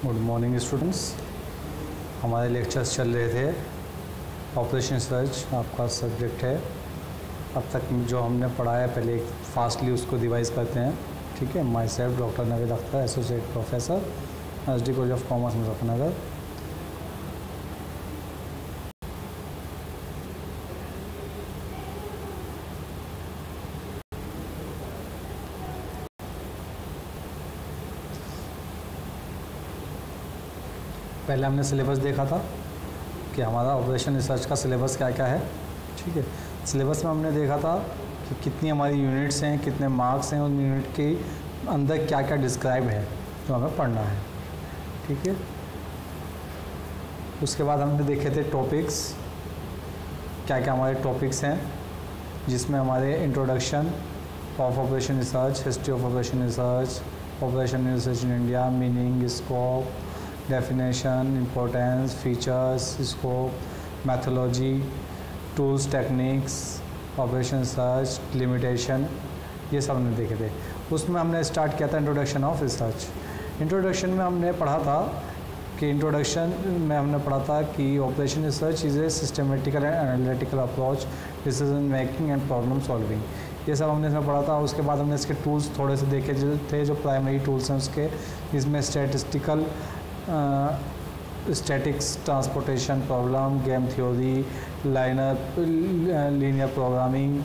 Good morning students. हमारे lectures चल रहे थे, ऑपरेशन रिसर्च आपका सब्जेक्ट है। अब तक जो हमने पढ़ा है पहले फास्टली उसको रिवाइज करते हैं, ठीक है। My self doctor Naveed Akhtar, associate professor, SD college of commerce, Muzaffarnagar. पहले हमने सिलेबस देखा था कि हमारा ऑपरेशन रिसर्च का सिलेबस क्या क्या है, ठीक है। सिलेबस में हमने देखा था कि कितनी हमारी यूनिट्स हैं, कितने मार्क्स हैं, उन यूनिट के अंदर क्या क्या डिस्क्राइब है जो हमें पढ़ना है, ठीक है। उसके बाद हमने देखे थे टॉपिक्स, क्या क्या हमारे टॉपिक्स हैं, जिसमें हमारे introduction of operation research, history of operation research, operation research in India, meaning, scope, definition, importance, features, scope, methodology, tools, techniques, operation research, limitation, ये सब हमने देखे थे। उसमें हमने स्टार्ट किया था इंट्रोडक्शन ऑफ रिसर्च। इंट्रोडक्शन में हमने पढ़ा था कि operation research is a systematical and analytical approach, decision making and problem solving, ये सब हमने इसमें पढ़ा था। उसके बाद हमने इसके टूल्स थोड़े से देखे थे, जो प्राइमरी टूल्स हैं उसके, इसमें statistical statics, transportation problem, game theory, linear programming,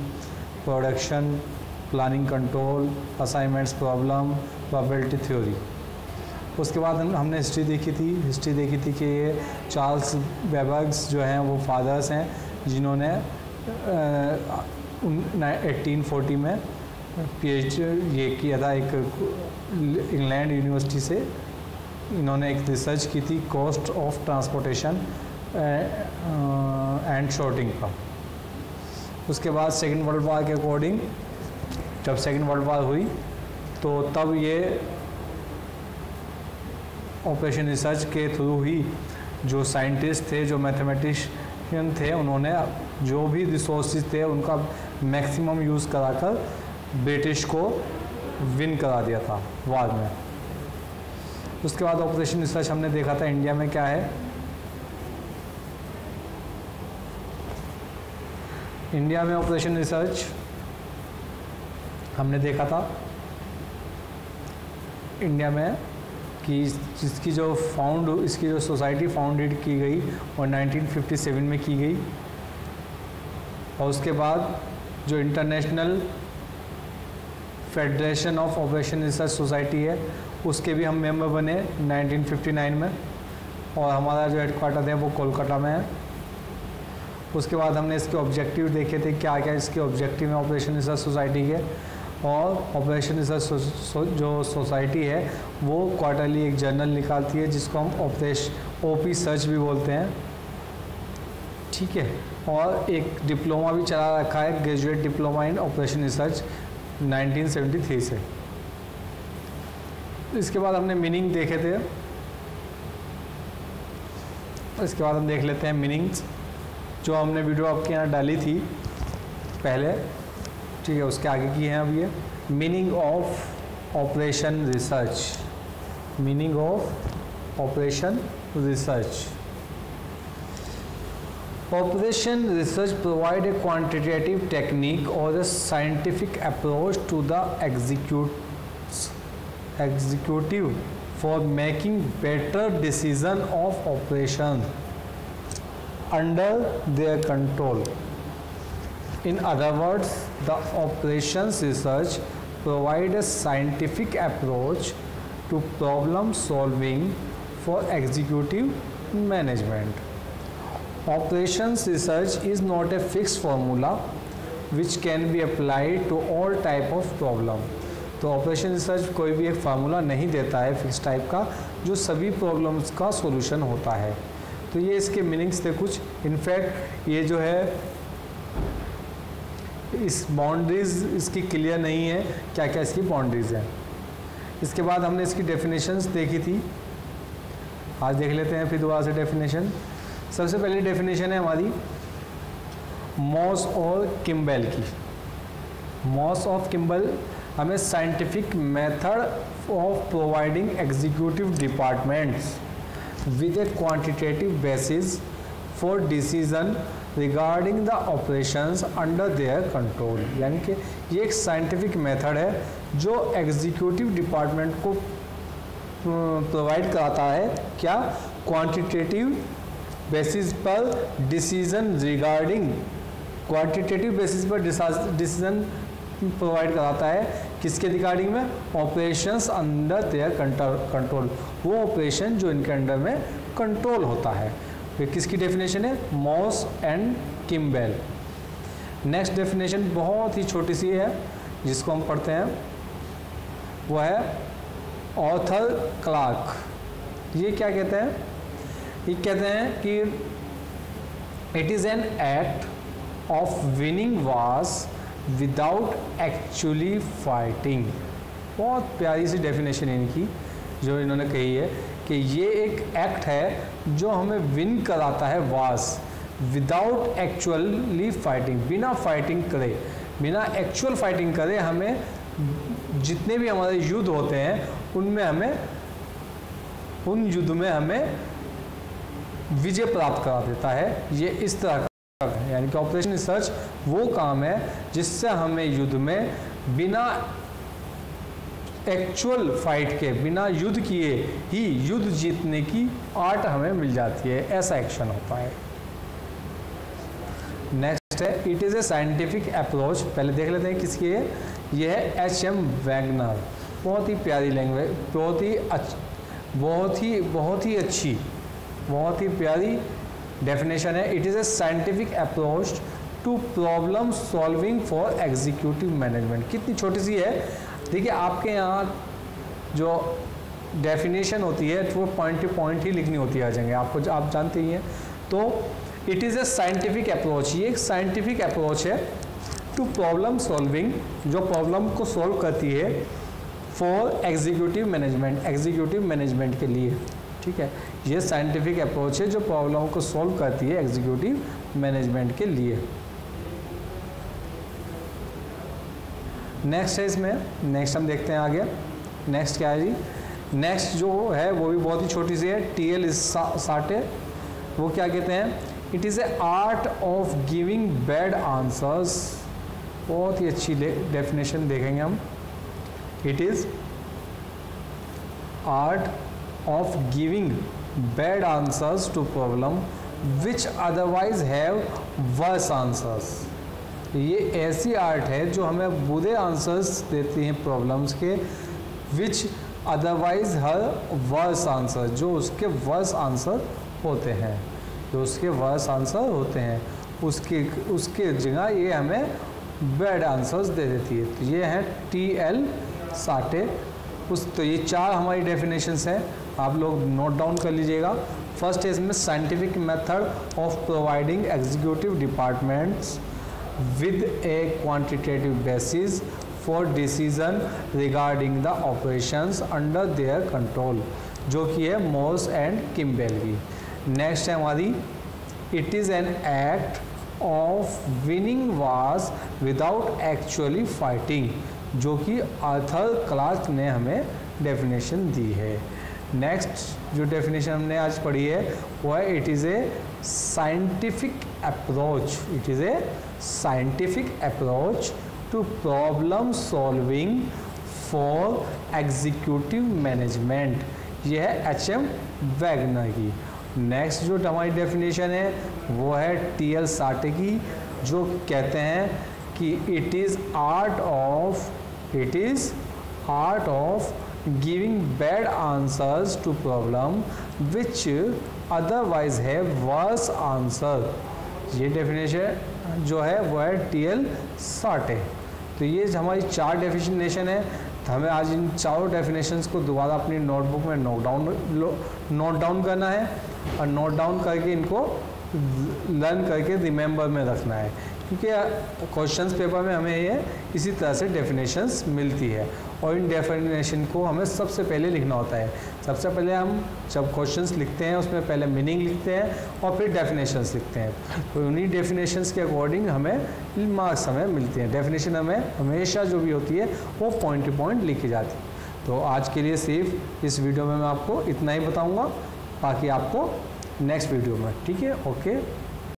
production, planning control, assignments problem, probability theory. उसके बाद हमने हिस्ट्री देखी थी कि ये चार्ल्स बेबर्स जो हैं वो फादर्स हैं जिन्होंने 1840 में PhD ये किया था, एक इंग्लैंड यूनिवर्सिटी से इन्होंने एक रिसर्च की थी cost of transportation and sorting का। उसके बाद सेकेंड वर्ल्ड वार के अकॉर्डिंग, जब सेकेंड वर्ल्ड वार हुई तो तब ये ऑपरेशन रिसर्च के थ्रू ही जो साइंटिस्ट थे, जो मैथमेटिशियन थे, उन्होंने जो भी रिसोर्सेज थे उनका मैक्सिमम यूज़ कराकर ब्रिटिश को विन करा दिया था वार में। उसके बाद ऑपरेशन रिसर्च हमने देखा था इंडिया में क्या है। इंडिया में ऑपरेशन रिसर्च हमने देखा था इंडिया में कि इसकी जो सोसाइटी फाउंडेड की गई और 1957 में की गई, और उसके बाद जो international federation of operation research society है उसके भी हम मेंबर बने 1959 में, और हमारा जो हेडक्वार्टर है वो कोलकाता में है। उसके बाद हमने इसके ऑब्जेक्टिव देखे थे, क्या क्या इसके ऑब्जेक्टिव हैं ऑपरेशन रिसर्च सोसाइटी के। और ऑपरेशन रिसर्च जो सोसाइटी है वो क्वार्टरली एक जर्नल निकालती है जिसको हम OP सर्च भी बोलते हैं, ठीक है। और एक डिप्लोमा भी चला रखा है, graduate diploma in operation research 1973 से। इसके बाद हमने मीनिंग देखे थे। इसके बाद हम देख लेते हैं मीनिंग्स, जो हमने वीडियो आपके यहाँ डाली थी पहले, ठीक है, उसके आगे की हैं अब ये। Meaning of operation research, meaning of operation research. Operation research provide a quantitative technique or a scientific approach to the executive for making better decision of operation under their control. In other words, the operations research provide a scientific approach to problem solving for executive management. Operations research is not a fixed formula which can be applied to all type of problem. तो operation research कोई भी एक formula नहीं देता है fix type का जो सभी प्रॉब्लम्स का सॉल्यूशन होता है। तो ये इसके मीनिंग्स थे कुछ। इनफैक्ट ये जो है इस बाउंड्रीज इसकी क्लियर नहीं है, क्या क्या इसकी बाउंड्रीज हैं। इसके बाद हमने इसकी डेफिनेशंस देखी थी, आज देख लेते हैं फिर दोबारा से डेफिनेशन। सबसे पहली डेफिनेशन है हमारी मॉस और किम्बेल की। मॉस ऑफ किम्बल हमें scientific method of providing executive departments with A quantitative basis for decision regarding the operations under their control. यानी कि ये एक साइंटिफिक मेथड है जो एग्जीक्यूटिव डिपार्टमेंट को प्रोवाइड कराता है, क्या, क्वांटिटेटिव बेसिस पर डिसीजन रिगार्डिंग, क्वांटिटेटिव बेसिस पर डिसीजन प्रोवाइड कराता है किसके रिगार्डिंग में, ऑपरेशंस अंडर देयर कंट्रोल, वो ऑपरेशन जो इनके अंडर में कंट्रोल होता है। फिर किसकी डेफिनेशन है, मॉस एंड किम्बेल। नेक्स्ट डेफिनेशन बहुत ही छोटी सी है जिसको हम पढ़ते हैं, वो है ऑर्थर क्लार्क। ये क्या कहते हैं, ये कहते हैं कि it is an act of winning wars without actually fighting. बहुत प्यारी सी डेफिनेशन है इनकी जो इन्होंने कही है कि ये एक एक्ट है जो हमें विन कराता है वार्स विदाउट एक्चुअली फाइटिंग, बिना फाइटिंग करे, बिना एक्चुअल फाइटिंग करे हमें जितने भी हमारे युद्ध होते हैं उनमें हमें, उन युद्ध में हमें विजय प्राप्त करा देता है। ये इस तरह का है, यानी कि ऑपरेशन रिसर्च वो काम है जिससे हमें युद्ध में बिना एक्चुअल फाइट के, बिना युद्ध किए ही युद्ध जीतने की आर्ट हमें मिल जाती है, ऐसा एक्शन होता है। नेक्स्ट है it is a scientific approach. पहले देख लेते हैं किसकी है, ये है एच.एम. वैगनर। बहुत ही प्यारी लैंग्वेज, बहुत ही अच्छी, बहुत ही प्यारी डेफिनेशन है। It is a scientific approach to problem solving for executive management. कितनी छोटी सी है, देखिए आपके यहाँ जो डेफिनेशन होती है वो पॉइंट टू पॉइंट ही लिखनी होती है आ जाएंगे आपको, आप जानते ही हैं। तो it is a scientific approach, ये एक साइंटिफिक अप्रोच है टू प्रॉब्लम सॉल्विंग, जो प्रॉब्लम को सॉल्व करती है for executive management, executive management के लिए, ठीक है। ये साइंटिफिक अप्रोच है जो प्रॉब्लम को सॉल्व करती है एग्जीक्यूटिव मैनेजमेंट के लिए। नेक्स्ट है इसमें, नेक्स्ट हम देखते हैं आगे। नेक्स्ट क्या है जी, नेक्स्ट जो है वो भी बहुत ही छोटी सी है, टी.एल. साटे। वो क्या कहते हैं, it is a art of giving bad answers. बहुत ही अच्छी डेफिनेशन देखेंगे हम। It is art of giving bad answers to problem which otherwise have worse answers. ये ऐसी आर्ट है जो हमें बुरे आंसर्स देती हैं प्रॉब्लम्स के, विच अदरवाइज हर वर्स आंसर, जो उसके वर्स आंसर होते हैं, जो उसके वर्स आंसर होते हैं उसके जगह ये हमें बैड आंसर्स दे देती है। तो ये है टी.एल. साटे। तो ये चार हमारी डेफिनेशंस हैं, आप लोग नोट डाउन कर लीजिएगा। फर्स्ट है इसमें scientific method of providing executive departments with a quantitative basis for decision regarding the operations under their control, जो कि है मॉस एंड किम्बेल की। नेक्स्ट है हमारी it is an act of winning wars without actually fighting, जो कि Arthur Clark ने हमें डेफिनेशन दी है। नेक्स्ट जो डेफिनेशन हमने आज पढ़ी है वो है it is a scientific approach, it is a scientific approach to problem solving for executive management. यह है एच.एम. वैगनर की। नेक्स्ट जो हमारी डेफिनेशन है वो है टी.एल. साटे की, जो कहते हैं कि it is art of giving bad answers to problem which otherwise है वर्स आंसर। ये डेफिनेशन जो है वो है टी.एल. साटे। तो ये हमारी चार डेफिनेशन है। तो हमें आज इन चारों डेफिनेशंस को दोबारा अपनी नोटबुक में नोट डाउन करना है और नोट डाउन करके इनको लर्न करके रिमेंबर में रखना है, क्योंकि क्वेश्चंस पेपर में हमें ये इसी तरह से डेफिनेशंस मिलती है और इन डेफिनेशन को हमें सबसे पहले लिखना होता है। सबसे पहले हम जब क्वेश्चंस लिखते हैं उसमें पहले मीनिंग लिखते हैं और फिर डेफिनेशंस लिखते हैं। तो उन्हीं डेफिनेशंस के अकॉर्डिंग हमें मार्क्स हमें मिलते हैं। डेफिनेशन हमें हमेशा जो भी होती है वो पॉइंट टू पॉइंट लिखी जाती है। तो आज के लिए सिर्फ इस वीडियो में मैं आपको इतना ही बताऊँगा, बाकी आपको नेक्स्ट वीडियो में। ठीक है, ओके।